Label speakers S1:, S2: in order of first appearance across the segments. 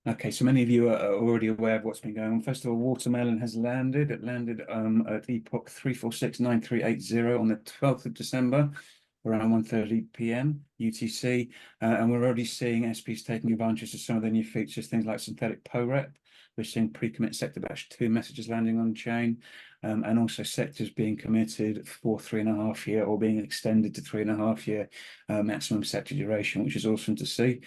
S1: Okay, so many of you are already aware of what's been going on. First of all, Watermelon has landed. It landed at Epoch 3469380 on the 12th of December, around 1:30 p.m. UTC. And we're already seeing SPs taking advantage of some of the new features, things like synthetic POREP. We're seeing pre-commit sector batch 2 messages landing on chain, and also sectors being committed for 3.5 year or being extended to 3.5 year maximum sector duration, which is awesome to see.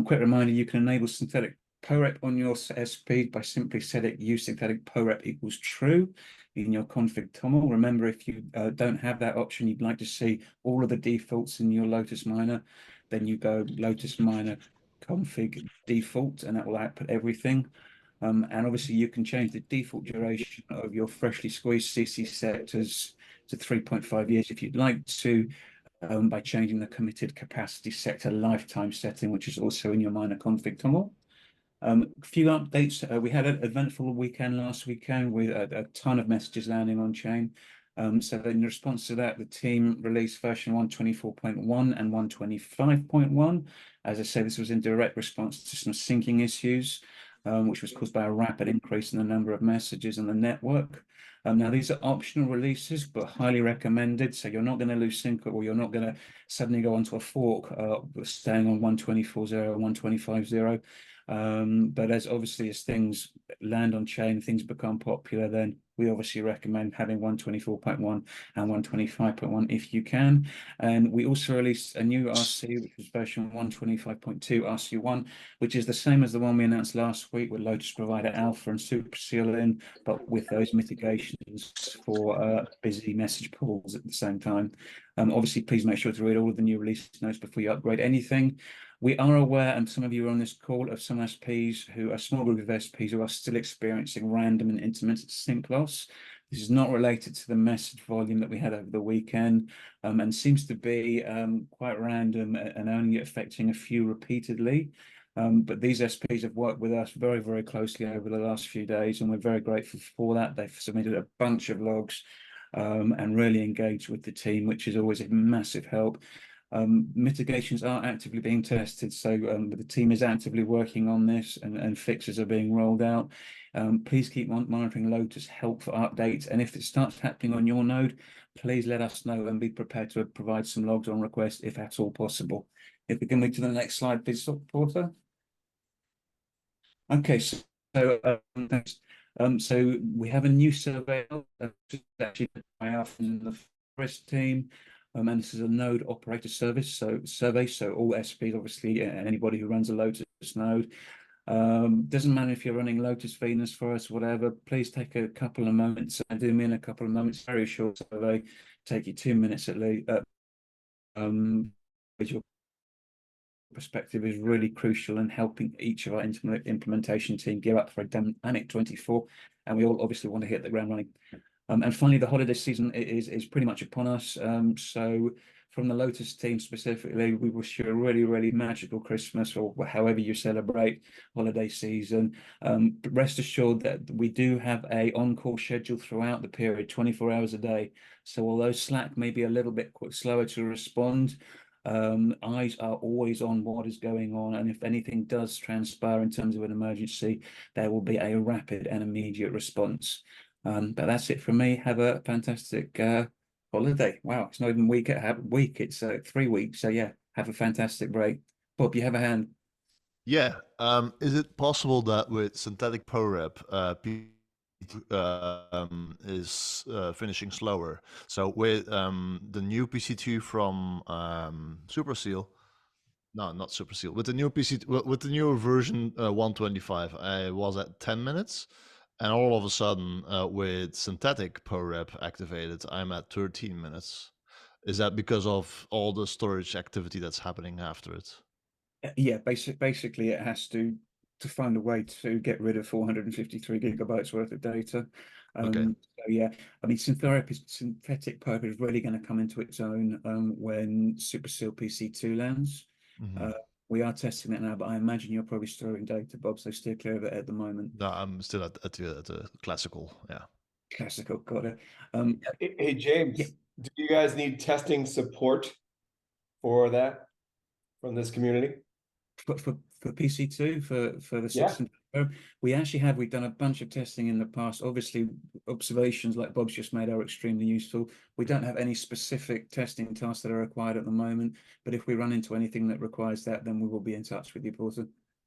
S1: Quick reminder, you can enable synthetic POREP on your SP by simply setting use synthetic POREP equals true in your config toml. Remember, if you don't have that option, you'd like to see all of the defaults in your Lotus miner, then you go Lotus miner config default, and that will output everything. And obviously, you can change the default duration of your freshly squeezed CC sectors to 3.5 years if you'd like to, by changing the committed capacity sector lifetime setting, which is also in your miner config toml. A few updates. We had an eventful weekend last weekend with a ton of messages landing on chain. So in response to that, the team released version 124.1 and 125.1. As I say, this was in direct response to some syncing issues, which was caused by a rapid increase in the number of messages in the network. Now, these are optional releases, but highly recommended. So you're not going to lose sync, or you're not going to suddenly go onto a fork staying on 124.0 and 125.0. But as things land on chain, things become popular, then we obviously recommend having 124.1 and 125.1 if you can. And we also released a new RC, which was version 125.2 RC1, which is the same as the one we announced last week with Lotus Provider Alpha and Super Seal in, but with those mitigations for busy message pools at the same time. Obviously, please make sure to read all of the new release notes before you upgrade anything. We are aware, and some of you are on this call, of some SPs who are a small group of SPs who are still experiencing random and intermittent sync loss. This is not related to the message volume that we had over the weekend, and seems to be quite random and only affecting a few repeatedly. But these SPs have worked with us very, very closely over the last few days, and we're very grateful for that. They've submitted a bunch of logs and really engaged with the team, which is always a massive help. Mitigations are actively being tested, so the team is actively working on this, and fixes are being rolled out. Please keep monitoring Lotus help for updates, and if it starts happening on your node, please let us know and be prepared to provide some logs on request if at all possible. If we can move to the next slide, please, Porter. Okay, so thanks. So we have a new survey actually by us in the Forest team. And this is a node operator service, so all SPs, obviously, and anybody who runs a Lotus node. Doesn't matter if you're running Lotus, Venus, Forest, whatever, please take a couple of moments. I do mean a couple of moments, very short survey, take you 2 minutes at least. Your perspective is really crucial in helping each of our implementation team gear up for a dynamic 24, and we all obviously want to hit the ground running. And finally, the holiday season is pretty much upon us. So from the Lotus team specifically, we wish you a really, really magical Christmas, or however you celebrate holiday season. But rest assured that we do have a on-call schedule throughout the period, 24 hours a day. So although Slack may be a little bit slower to respond, eyes are always on what is going on, and if anything does transpire in terms of an emergency, there will be a rapid and immediate response. But that's it from me. Have a fantastic holiday. Wow, it's not even week, it's 3 weeks. So yeah, have a fantastic break. Bob, you have a hand.
S2: Yeah. Is it possible that with synthetic POREP, is finishing slower? So with the new PC2 from Superseal, no, not Superseal, with the new with the new version 125, I was at 10 minutes. And all of a sudden, with synthetic POREP activated, I'm at 13 minutes. Is that because of all the storage activity that's happening after it?
S1: Yeah, basically it has to find a way to get rid of 453 gigabytes worth of data.
S2: Okay.
S1: So yeah, I mean, synthetic POREP is really going to come into its own when Superseal PC2 lands.
S2: Mm-hmm.
S1: We are testing it now, but I imagine you're probably storing data, Bob, so steer clear of it at the moment.
S2: No, I'm still at the classical, yeah.
S1: Classical, got it.
S3: Hey, James,
S1: yeah.
S3: do you guys need testing support for that from this community?
S1: For PC2, for the
S3: Yeah.
S1: system, we've done a bunch of testing in the past. Obviously, observations like Bob's just made are extremely useful. We don't have any specific testing tasks that are required at the moment, but if we run into anything that requires that, then we will be in touch with you, Porter.